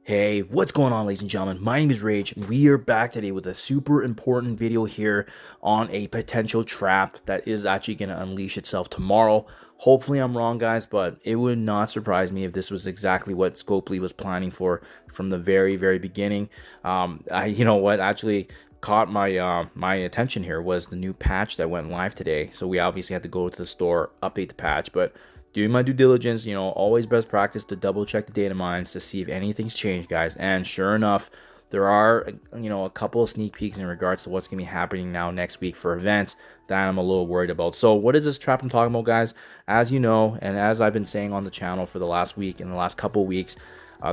Hey, what's going on, ladies and gentlemen? My name is Rage, and we are back today with a super important video here on a potential trap that is actually going to unleash itself tomorrow. Hopefully I'm wrong, guys, but it would not surprise me if this was exactly what Scopely was planning for from the very beginning. You know what, actually caught my attention here was the new patch that went live today. So we obviously had to go to the store, update the patch, but doing my due diligence, always best practice to double check the data mines to see if anything's changed, guys. And sure enough, there are, a couple of sneak peeks in regards to what's going to be happening now next week for events that I'm a little worried about. So what is this trap I'm talking about, guys? As you know, and as I've been saying on the channel for the last week and the last couple of weeks,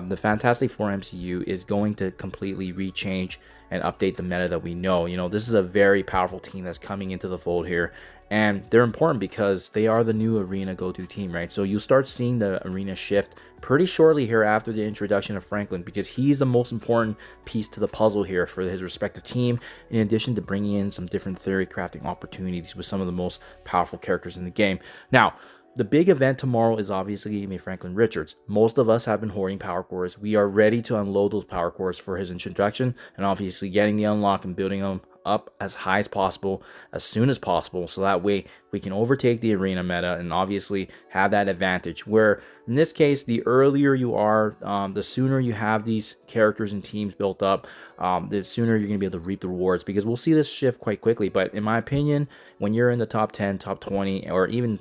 the Fantastic Four MCU is going to completely rechange and update the meta that we know. This is a very powerful team that's coming into the fold here, and they're important because they are the new arena go-to team, right? So you'll start seeing the arena shift pretty shortly here after the introduction of Franklin, because he's the most important piece to the puzzle here for his respective team, in addition to bringing in some different theory crafting opportunities with some of the most powerful characters in the game. Now, the big event tomorrow is obviously going to be Franklin Richards. Most of us have been hoarding power cores. We are ready to unload those power cores for his introduction, and obviously getting the unlock and building them up as high as possible, as soon as possible, so that way we can overtake the arena meta and obviously have that advantage, where in this case, the earlier you are, the sooner you have these characters and teams built up, the sooner you're going to be able to reap the rewards, because we'll see this shift quite quickly. But in my opinion, when you're in the top 10, top 20, or even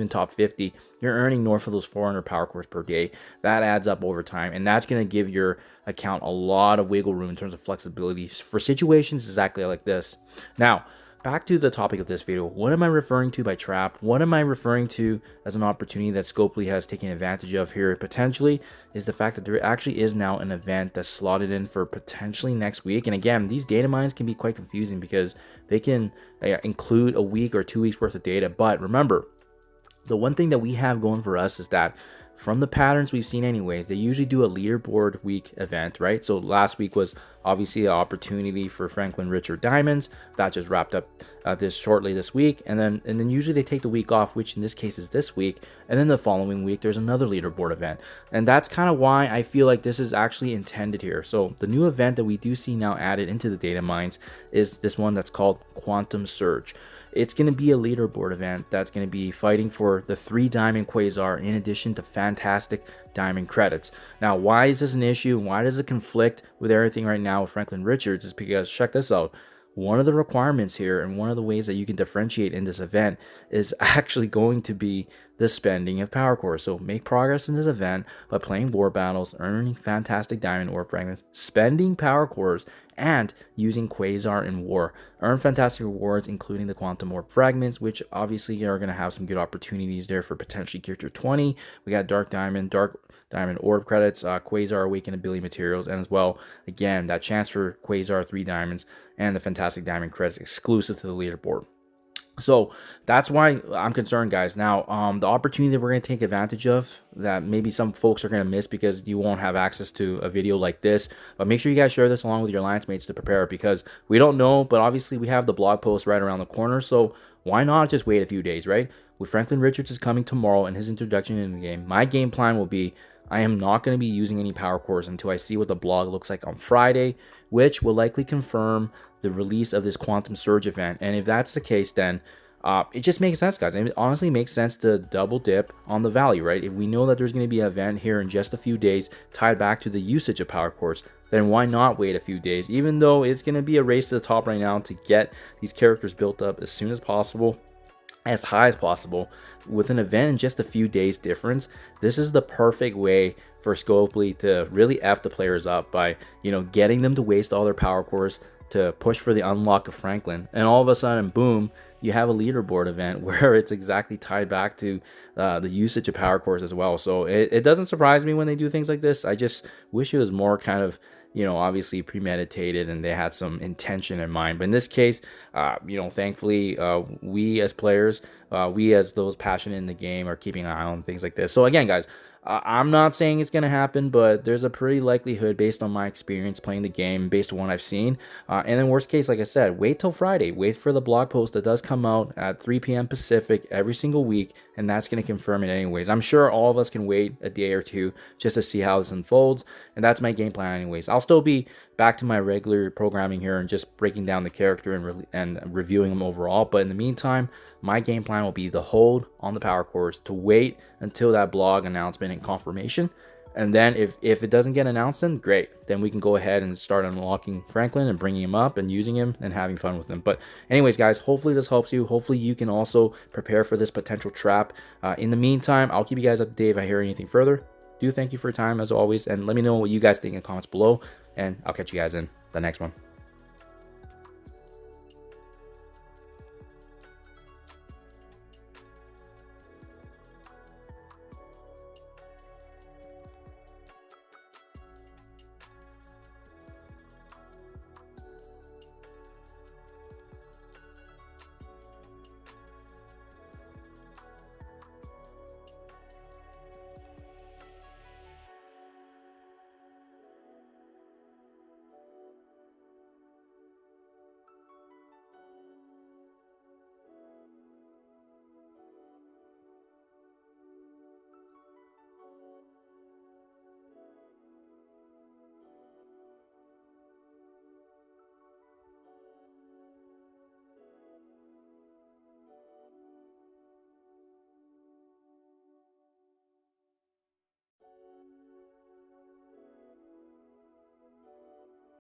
top 50, you're earning north of those 400 power cores per day. That adds up over time, and that's going to give your account a lot of wiggle room in terms of flexibility for situations exactly like this. Now, back to the topic of this video. What am I referring to by trap? What am I referring to as an opportunity that Scopely has taken advantage of here potentially, is the fact that there actually is now an event that's slotted in for potentially next week. And again, these data mines can be quite confusing because they can include a week or 2 weeks worth of data. But remember, the one thing that we have going for us is that from the patterns we've seen anyways, they usually do a leaderboard week event, right? So last week was obviously an opportunity for Franklin Richard Diamonds. That just wrapped up shortly this week. And then usually they take the week off, which in this case is this week. And then the following week, there's another leaderboard event. And that's kind of why I feel like this is actually intended here. So the new event that we do see now added into the data mines is this one that's called Quantum Surge. It's going to be a leaderboard event that's going to be fighting for the 3 diamond Quasar in addition to fantastic diamond credits. Now, why is this an issue? Why does it conflict with everything right now with Franklin Richards? Is because, check this out. One of the requirements here, and one of the ways that you can differentiate in this event, is actually going to be the spending of power cores. So make progress in this event by playing war battles, earning fantastic diamond orb fragments, spending power cores, and using Quasar in war. Earn fantastic rewards, including the quantum orb fragments, which obviously are going to have some good opportunities there for potentially character 20. We got dark diamond orb credits, Quasar awakened ability materials, and as well, again, that chance for Quasar 3 diamonds and the fantastic diamond credits exclusive to the leaderboard. So that's why I'm concerned, guys. Now, the opportunity that we're going to take advantage of, that maybe some folks are going to miss because you won't have access to a video like this, but make sure you guys share this along with your alliance mates to prepare, because we don't know, but obviously we have the blog post right around the corner. So why not just wait a few days, right? With Franklin Richards is coming tomorrow and his introduction in the game, my game plan will be, I am not going to be using any power cores until I see what the blog looks like on Friday, which will likely confirm the release of this Quantum Surge event. And if that's the case, then it just makes sense, guys. It honestly makes sense to double dip on the value, right? If we know that there's going to be an event here in just a few days tied back to the usage of power cores, then why not wait a few days? Even though it's going to be a race to the top right now to get these characters built up as soon as possible, as high as possible, with an event in just a few days difference, this is the perfect way for Scopely to really F the players up by, getting them to waste all their power cores to push for the unlock of Franklin. And all of a sudden, boom, you have a leaderboard event where it's exactly tied back to the usage of power cores as well. So it doesn't surprise me when they do things like this. I just wish it was more kind of, obviously premeditated and they had some intention in mind. But in this case, thankfully, we as players, we as those passionate in the game are keeping an eye on things like this. So again, guys, I'm not saying it's going to happen, but there's a pretty likelihood based on my experience playing the game, based on what I've seen. And then worst case, like I said, wait till Friday. Wait for the blog post that does come out at 3 p.m. Pacific every single week, and that's going to confirm it anyways. I'm sure all of us can wait a day or two just to see how this unfolds, and that's my game plan anyways. I'll still be back to my regular programming here and just breaking down the character and reviewing them overall. But in the meantime, my game plan will be to hold on the power cores, to wait until that blog announcement and confirmation. And then if it doesn't get announced, then great. Then we can go ahead and start unlocking Franklin and bringing him up and using him and having fun with him. But anyways, guys, hopefully this helps you. Hopefully you can also prepare for this potential trap. In the meantime, I'll keep you guys updated if I hear anything further. Do thank you for your time as always, and let me know what you guys think in the comments below, and I'll catch you guys in the next one.